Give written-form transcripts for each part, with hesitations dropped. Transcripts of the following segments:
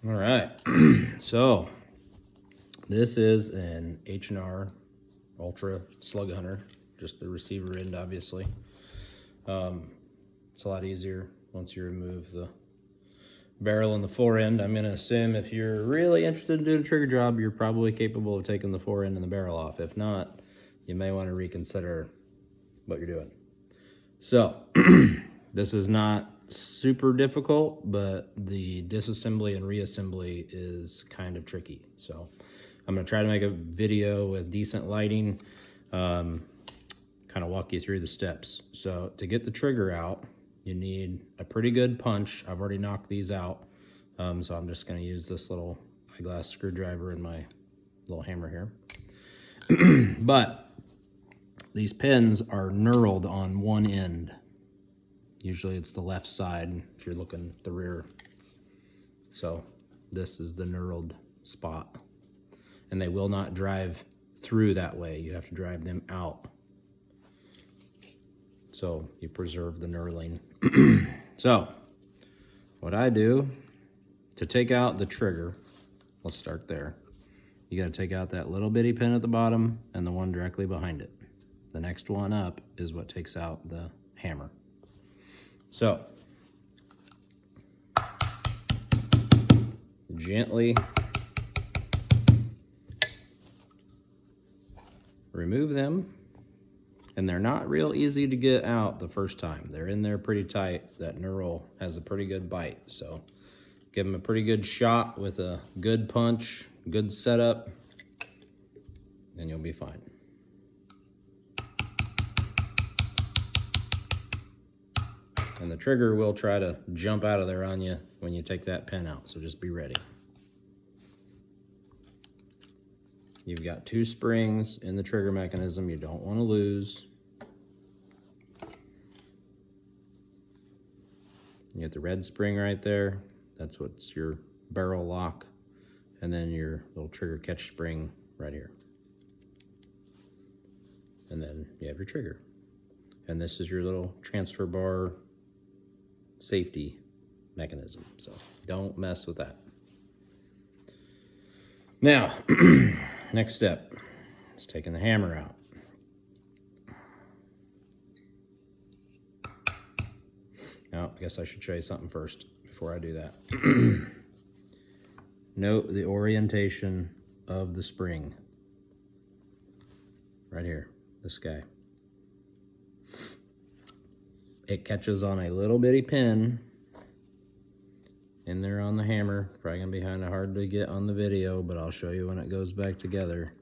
All right, so this is an H&R Ultra Slug Hunter, just the receiver end, obviously. It's a lot easier once you remove the barrel and the fore end. I'm gonna assume if you're really interested in doing a trigger job, you're probably capable of taking the fore end and the barrel off. If not, you may want to reconsider what you're doing. So this is not super difficult, but the disassembly and reassembly is kind of tricky. So I'm gonna try to make a video with decent lighting, kind of walk you through the steps. So to get the trigger out, you need a pretty good punch. I've already knocked these out. So I'm just gonna use this little eyeglass screwdriver and my little hammer here. But these pins are knurled on one end. Usually it's the left side if you're looking at the rear. So this is the knurled spot. And they will not drive through that way. You have to drive them out. So you preserve the knurling. So what I do to take out the trigger, let's start there. You gotta take out that little bitty pin at the bottom and the one directly behind it. The next one up is what takes out the hammer. So gently remove them, and they're not real easy to get out the first time. They're in there pretty tight. That knurl has a pretty good bite, so give them a pretty good shot with a good punch, good setup, and you'll be fine. And the trigger will try to jump out of there on you when you take that pin out, so just be ready. You've got 2 springs in the trigger mechanism you don't want to lose. You get the red spring right there. That's what's your barrel lock. And then your little trigger catch spring right here. And then you have your trigger. And this is your little transfer bar safety mechanism. So don't mess with that. Now, next step is taking the hammer out. Now, I guess I should show you something first before I do that. Note the orientation of the spring. Right here, this guy. It catches on a little bitty pin in there on the hammer. Probably gonna be kind of hard to get on the video, but I'll show you when it goes back together.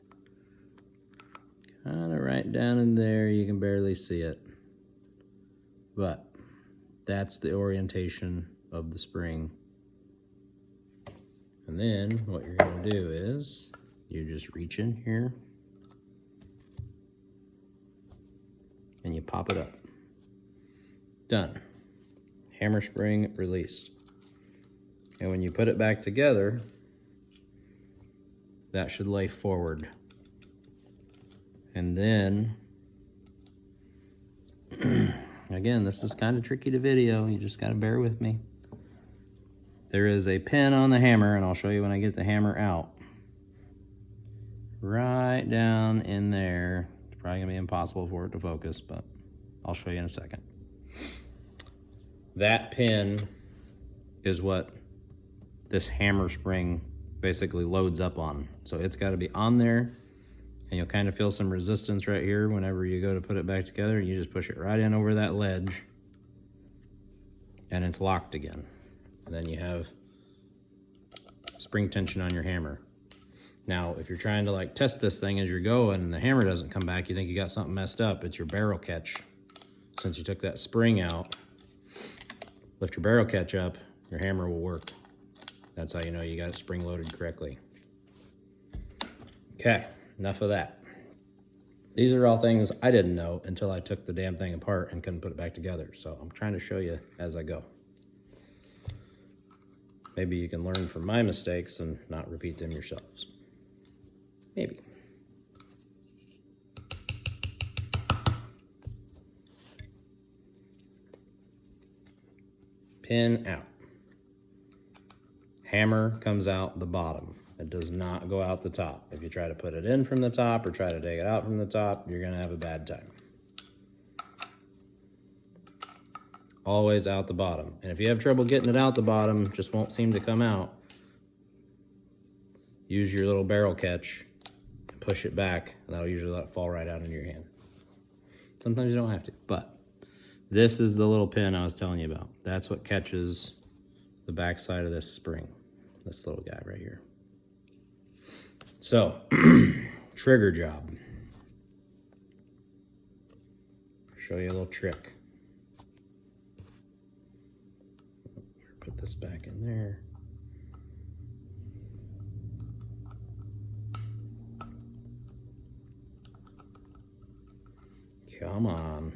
Kind of right down in there, you can barely see it. But that's the orientation of the spring. And then what you're gonna do is you just reach in here and you pop it up. Done. Hammer spring released. And when you put it back together, that should lay forward. And then, again, this is kind of tricky to video. You just gotta bear with me. There is a pin on the hammer, and I'll show you when I get the hammer out. Right down in there. It's probably gonna be impossible for it to focus, but I'll show you in a second. That pin is what this hammer spring basically loads up on. So it's got to be on there, and you'll kind of feel some resistance right here whenever you go to put it back together, and you just push it right in over that ledge, and it's locked again. And then you have spring tension on your hammer. Now, if you're trying to like test this thing as you're going and the hammer doesn't come back, you think you got something messed up, it's your barrel catch. Since you took that spring out, lift your barrel catch up, your hammer will work. That's how you know you got it spring loaded correctly. Okay, enough of that. These are all things I didn't know until I took the damn thing apart and couldn't put it back together. So I'm trying to show you as I go. Maybe you can learn from my mistakes and not repeat them yourselves. Maybe. Pin out. Hammer comes out the bottom. It does not go out the top. If you try to put it in from the top or try to take it out from the top, you're gonna have a bad time. Always out the bottom. And if you have trouble getting it out the bottom, just won't seem to come out, use your little barrel catch, push it back, and that'll usually let it fall right out into your hand. Sometimes you don't have to, but this is the little pin I was telling you about. That's what catches the back side of this spring, this little guy right here. So, trigger job. Show you a little trick. Put this back in there. Come on.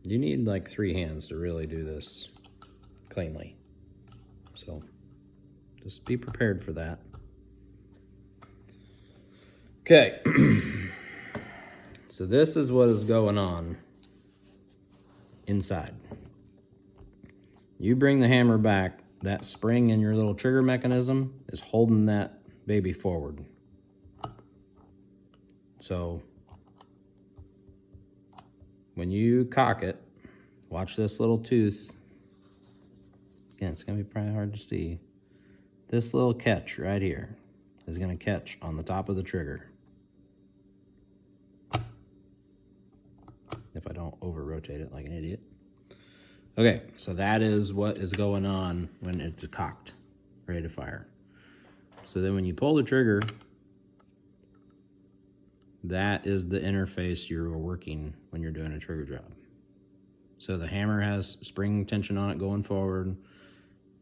You need like 3 hands to really do this cleanly. So just be prepared for that. Okay. So this is what is going on inside. You bring the hammer back, that spring in your little trigger mechanism is holding that baby forward. So when you cock it, watch this little tooth. Again, it's gonna be probably hard to see. This little catch right here is gonna catch on the top of the trigger. If I don't over rotate it like an idiot. Okay, so that is what is going on when it's cocked, ready to fire. So then when you pull the trigger, that is the interface you're working when you're doing a trigger job. So the hammer has spring tension on it going forward.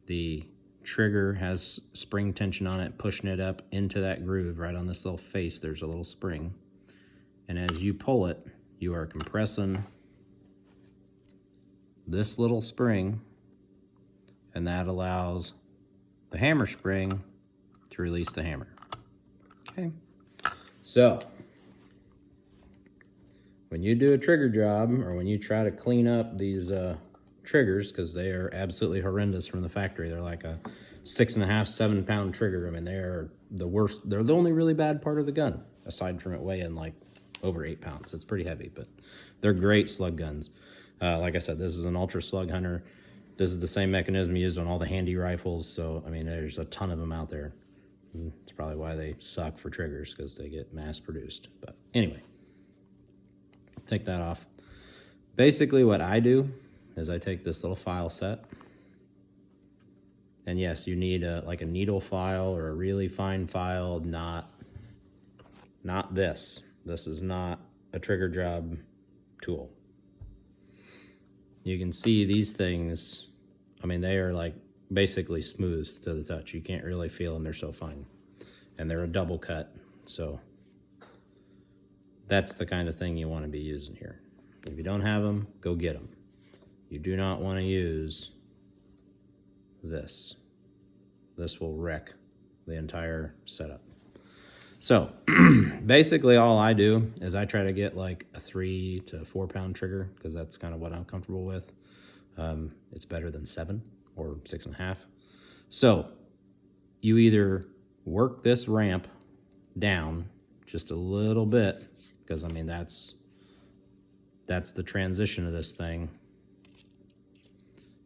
The trigger has spring tension on it, pushing it up into that groove. Right on this little face, there's a little spring. And as you pull it, you are compressing this little spring, and that allows the hammer spring to release the hammer. Okay, so when you do a trigger job, or when you try to clean up these triggers, because they are absolutely horrendous from the factory, they're like a 6.5, 7 pound trigger. I mean, they're the worst. They're the only really bad part of the gun, aside from it weighing like over 8 pounds. It's pretty heavy, but they're great slug guns. Like I said, this is an Ultra Slug Hunter. This is the same mechanism used on all the Handi rifles. So, I mean, there's a ton of them out there. It's probably why they suck for triggers, because they get mass produced. But anyway, take that off. Basically what I do is I take this little file set. And yes, you need like a needle file or a really fine file, not this. This is not a trigger job tool. You can see these things, I mean, they are like basically smooth to the touch. You can't really feel them, they're so fine. And they're a double cut, so that's the kind of thing you want to be using here. If you don't have them, go get them. You do not want to use this. This will wreck the entire setup. So basically all I do is I try to get like a 3 to 4 pound trigger, because that's kind of what I'm comfortable with. It's better than 7 or 6.5. So you either work this ramp down just a little bit, because I mean that's the transition of this thing.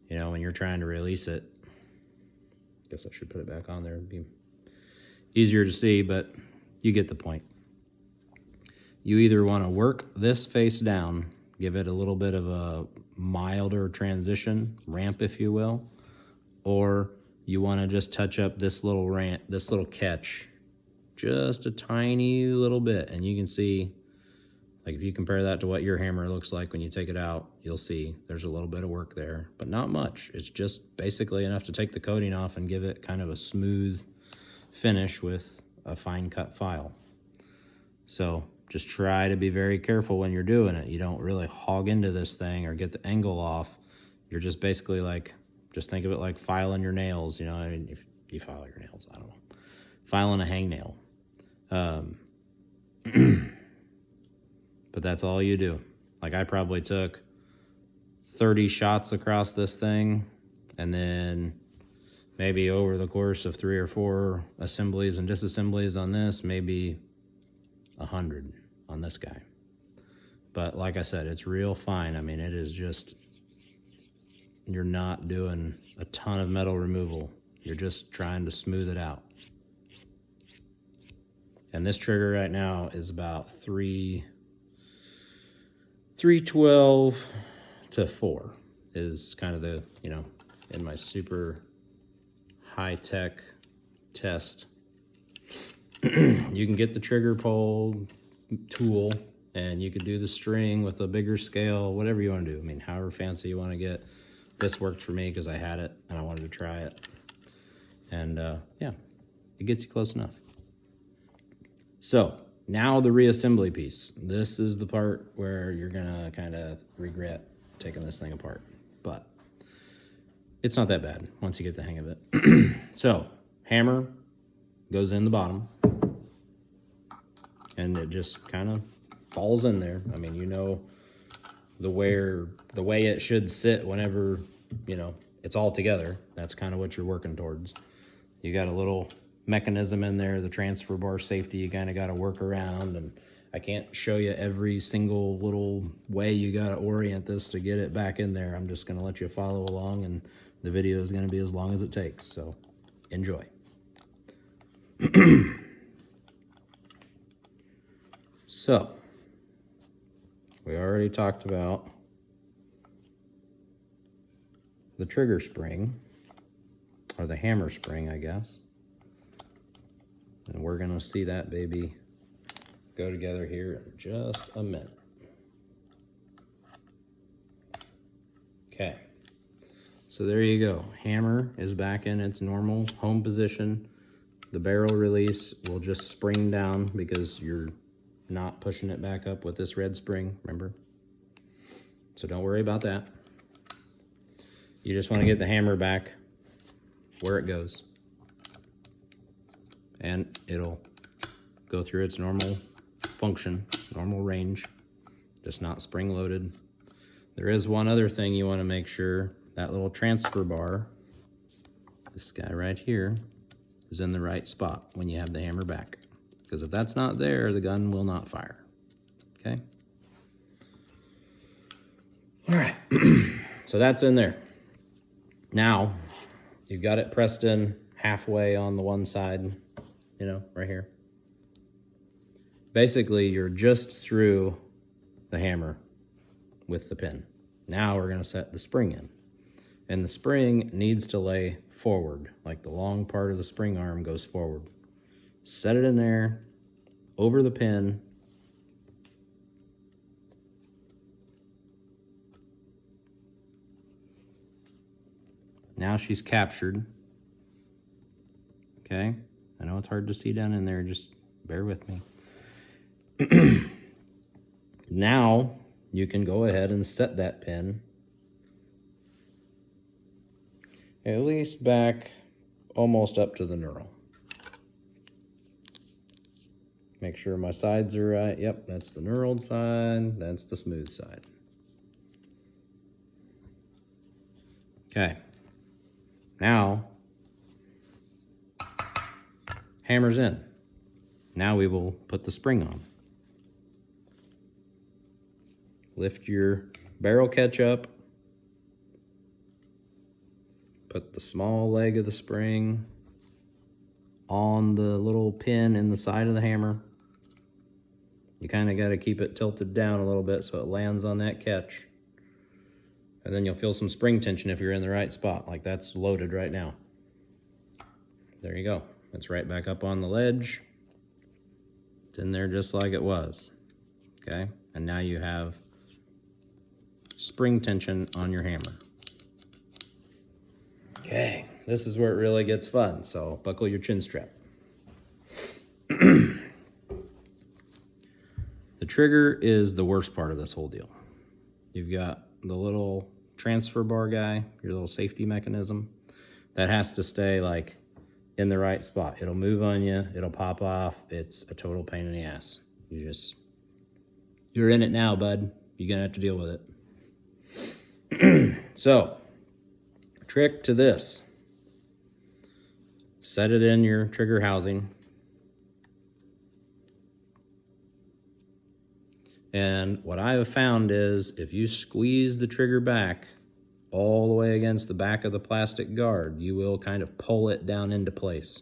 You know, when you're trying to release it, I guess I should put it back on there. It'd be easier to see, but you get the point. You either want to work this face down, give it a little bit of a milder transition, ramp if you will, or you want to just touch up this little ramp, this little catch, just a tiny little bit. And you can see, like if you compare that to what your hammer looks like when you take it out, you'll see there's a little bit of work there, but not much. It's just basically enough to take the coating off and give it kind of a smooth finish with a fine cut file. So just try to be very careful when you're doing it. You don't really hog into this thing or get the angle off. You're just basically like, just think of it like filing your nails. You know, I mean, if you file your nails, I don't know, filing a hangnail. But that's all you do. Like I probably took 30 shots across this thing, and then maybe over the course of 3 or 4 assemblies and disassemblies on this, maybe 100 on this guy. But like I said, it's real fine. I mean, it is just, you're not doing a ton of metal removal. You're just trying to smooth it out. And this trigger right now is about 312 to 4 is kind of the, you know, in my super high-tech test. You can get the trigger pull tool, and you could do the string with a bigger scale, whatever you want to do. I mean, however fancy you want to get. This worked for me because I had it and I wanted to try it. And yeah, it gets you close enough. So now the reassembly piece. This is the part where you're gonna kind of regret taking this thing apart, but it's not that bad once you get the hang of it. So hammer goes in the bottom, and it just kind of falls in there. I mean, you know, the way it should sit whenever, you know, it's all together. That's kind of what you're working towards. You got a little mechanism in there, the transfer bar safety, you kind of got to work around, and I can't show you every single little way you got to orient this to get it back in there. I'm just going to let you follow along, and the video is going to be as long as it takes, so enjoy. So we already talked about the trigger spring, or the hammer spring, I guess. And we're gonna see that baby go together here in just a minute. Okay, so there you go. Hammer is back in its normal home position. The barrel release will just spring down because you're not pushing it back up with this red spring, remember? So don't worry about that. You just want to get the hammer back where it goes, and it'll go through its normal function, normal range, just not spring loaded. There is one other thing you want to make sure, that little transfer bar, this guy right here, is in the right spot when you have the hammer back. Because if that's not there, the gun will not fire. Okay? All right. So that's in there. Now, you've got it pressed in halfway on the one side, you know, right here. Basically, you're just through the hammer with the pin. Now we're going to set the spring in. And the spring needs to lay forward, like the long part of the spring arm goes forward. Set it in there, over the pin. Now she's captured. Okay, I know it's hard to see down in there, just bear with me. Now you can go ahead and set that pin at least back almost up to the knurl. Make sure my sides are right. Yep, that's the knurled side, that's the smooth side. Okay, now hammer's in. Now we will put the spring on. Lift your barrel catch up. Put the small leg of the spring on the little pin in the side of the hammer. You kind of got to keep it tilted down a little bit so it lands on that catch. And then you'll feel some spring tension if you're in the right spot, like that's loaded right now. There you go. It's right back up on the ledge. It's in there just like it was. Okay, and now you have spring tension on your hammer. Okay, this is where it really gets fun, so buckle your chin strap. The trigger is the worst part of this whole deal. You've got the little transfer bar guy, your little safety mechanism, that has to stay like in the right spot. It'll move on you, it'll pop off, it's a total pain in the ass. You're in it now, bud. You're gonna have to deal with it. So, trick to this. Set it in your trigger housing. And what I have found is if you squeeze the trigger back all the way against the back of the plastic guard, you will kind of pull it down into place.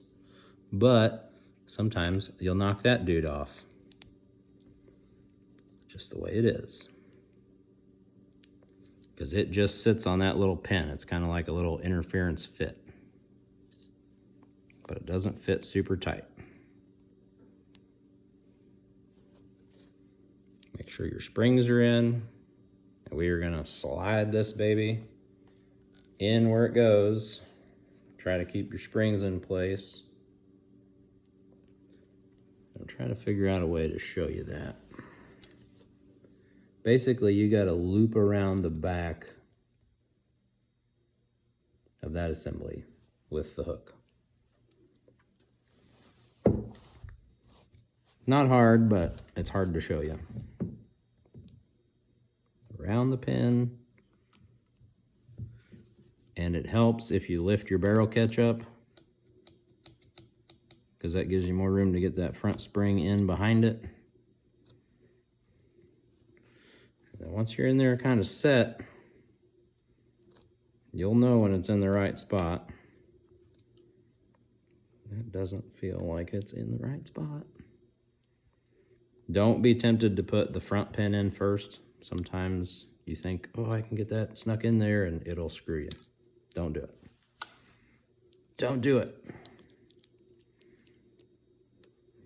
But sometimes you'll knock that dude off. Just the way it is. Because it just sits on that little pin. It's kind of like a little interference fit. But it doesn't fit super tight. Make sure your springs are in. And we are gonna slide this baby in where it goes. Try to keep your springs in place. I'm trying to figure out a way to show you that. Basically, you gotta loop around the back of that assembly with the hook. Not hard, but it's hard to show you. Around the pin. And it helps if you lift your barrel catch up, because that gives you more room to get that front spring in behind it. And then once you're in there kind of set, you'll know when it's in the right spot. That doesn't feel like it's in the right spot. Don't be tempted to put the front pin in first. Sometimes you think, oh, I can get that snuck in there, and it'll screw you. Don't do it. Don't do it.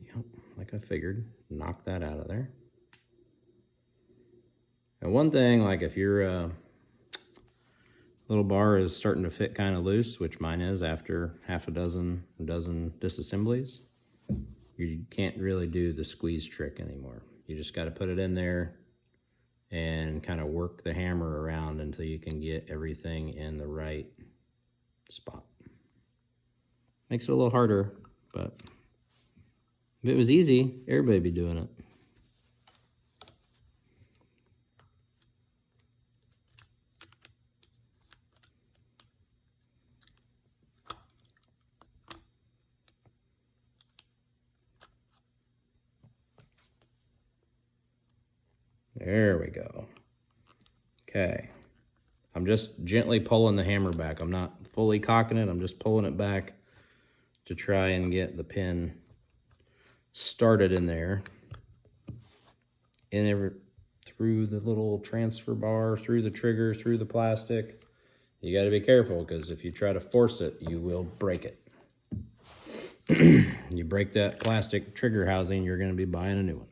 Yep, like I figured, knock that out of there. And one thing, like if your little bar is starting to fit kind of loose, which mine is after half a dozen disassemblies, you can't really do the squeeze trick anymore. You just got to put it in there and kind of work the hammer around until you can get everything in the right spot. Makes it a little harder, but if it was easy, everybody'd be doing it. There we go. Okay. I'm just gently pulling the hammer back. I'm not fully cocking it. I'm just pulling it back to try and get the pin started in there. Through the little transfer bar, through the trigger, through the plastic. You got to be careful, because if you try to force it, you will break it. You break that plastic trigger housing, you're going to be buying a new one.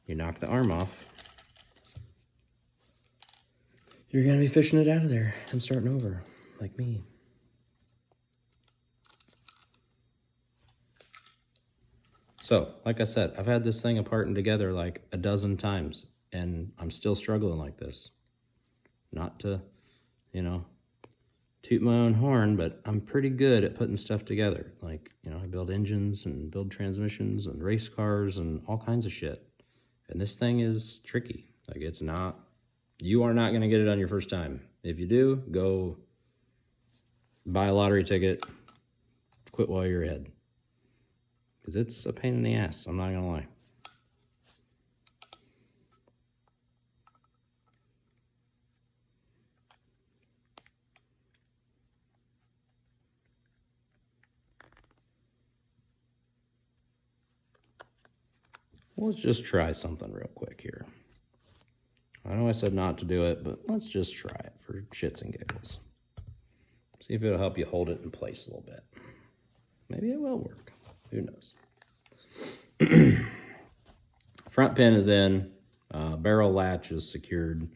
You knock the arm off, you're going to be fishing it out of there and starting over, like me. So, like I said, I've had this thing apart and together like a dozen times, and I'm still struggling like this. Not to, toot my own horn, but I'm pretty good at putting stuff together. Like, I build engines and build transmissions and race cars and all kinds of shit. And this thing is tricky. Like, you are not going to get it on your first time. If you do, go buy a lottery ticket, quit while you're ahead. Because it's a pain in the ass, I'm not going to lie. Let's just try something real quick here. I know I said not to do it, but let's just try it for shits and giggles. See if it'll help you hold it in place a little bit. Maybe it will work. Who knows? Front pin is in. Barrel latch is secured.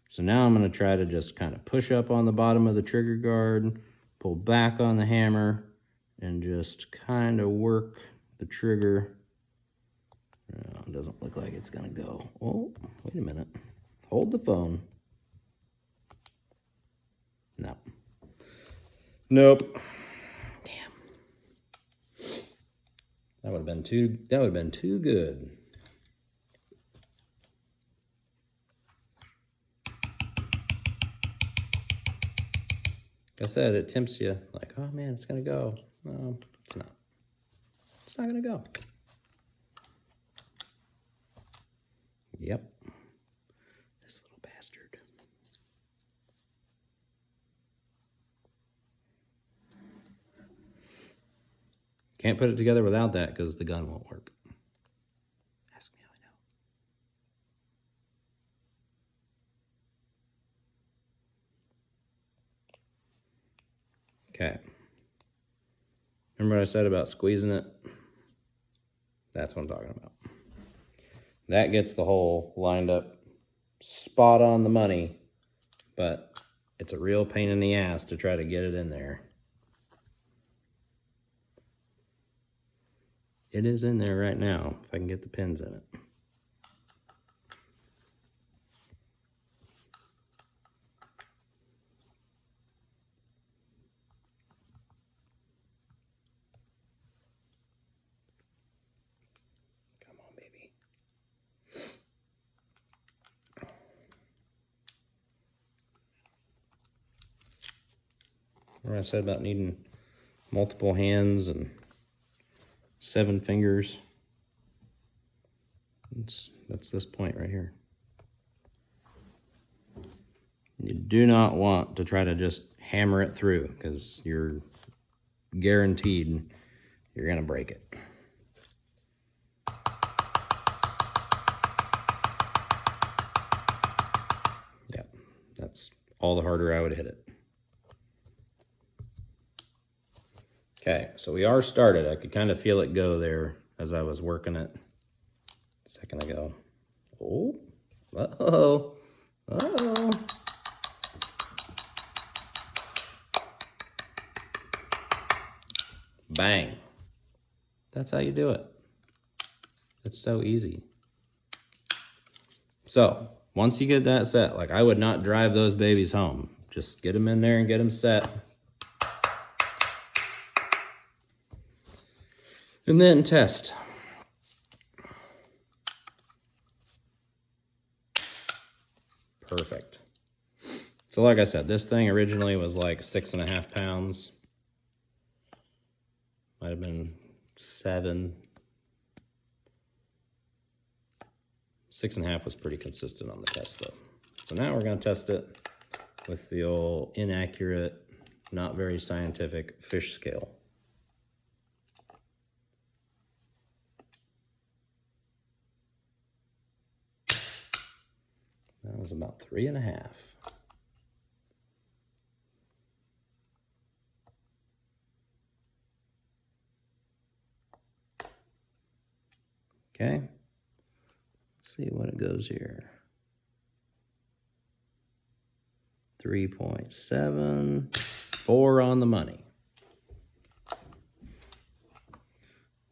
So now I'm going to try to just kind of push up on the bottom of the trigger guard, pull back on the hammer, and just kind of work the trigger. No, it doesn't look like it's going to go. Oh, wait a minute. Hold the phone. No. Nope. Damn. That would have been too good. Like I said, it tempts you, like, oh man, it's gonna go. No, it's not. It's not gonna go. Yep. This little bastard. Can't put it together without that because the gun won't work. Ask me how I know. Okay. Remember what I said about squeezing it? That's what I'm talking about. That gets the hole lined up spot on the money, but it's a real pain in the ass to try to get it in there. It is in there right now, if I can get the pins in it. Come on, baby. Remember I said about needing multiple hands and 7 fingers? That's this point right here. You do not want to try to just hammer it through because you're guaranteed you're going to break it. Yep, that's all the harder I would hit it. Okay, so we are started. I could kind of feel it go there as I was working it a second ago. Oh, uh-oh, uh-oh. Bang. That's how you do it. It's so easy. So, once you get that set, like I would not drive those babies home. Just get them in there and get them set. And then test. Perfect. So like I said, this thing originally was like 6.5 pounds. Might have been 7. 6.5 was pretty consistent on the test though. So now we're gonna test it with the old inaccurate, not very scientific fish scale. That was about 3.5. Okay, let's see what it goes here. 3.7, 4 on the money.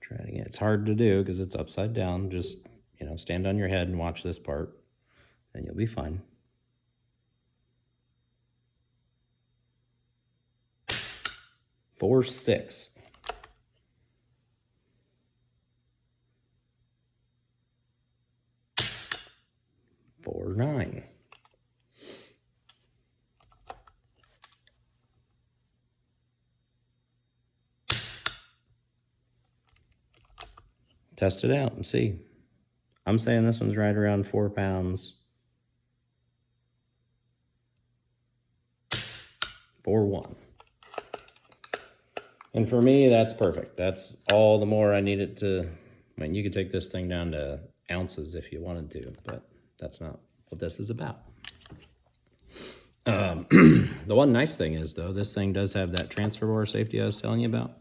Try it again. It's hard to do because it's upside down. Just, you know, stand on your head and watch this part, and you'll be fine. 4.6. 4.9. Test it out and see. I'm saying this one's right around 4 pounds. 4.1. And for me, that's perfect. That's all the more I need it to. I mean, you could take this thing down to ounces if you wanted to, but that's not what this is about. The one nice thing is, though, this thing does have that transfer bar safety I was telling you about.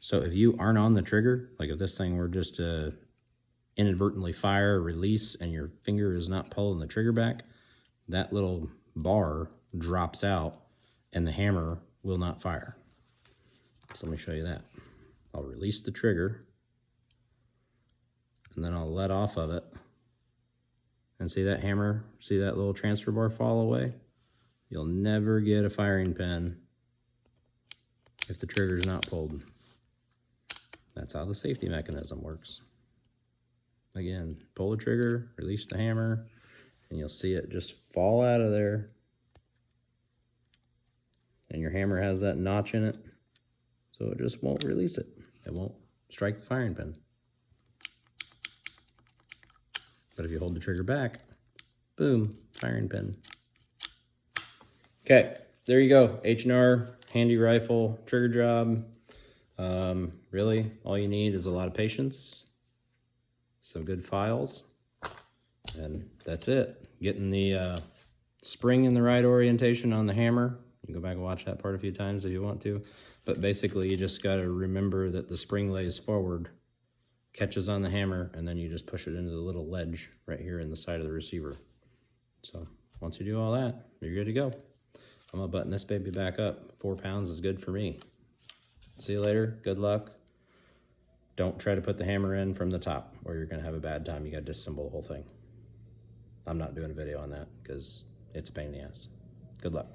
So if you aren't on the trigger, like if this thing were just to inadvertently fire or release and your finger is not pulling the trigger back, that little bar drops out and the hammer will not fire. So let me show you that. I'll release the trigger and then I'll let off of it. And see that hammer, see that little transfer bar fall away? You'll never get a firing pin if the trigger's not pulled. That's how the safety mechanism works. Again, pull the trigger, release the hammer, and you'll see it just fall out of there. and your hammer has that notch in it, so it just won't release it. It won't strike the firing pin. But if you hold the trigger back, boom, firing pin. Okay, there you go. H&R Handi rifle trigger job. Really, all you need is a lot of patience, some good files, and that's it. Getting the spring in the right orientation on the hammer. You can go back and watch that part a few times if you want to. But basically, you just got to remember that the spring lays forward, catches on the hammer, and then you just push it into the little ledge right here in the side of the receiver. So once you do all that, you're good to go. I'm gonna button this baby back up. 4 pounds is good for me. See you later. Good luck. Don't try to put the hammer in from the top or you're gonna have a bad time. You gotta disassemble the whole thing. I'm not doing a video on that because it's a pain in the ass. Good luck.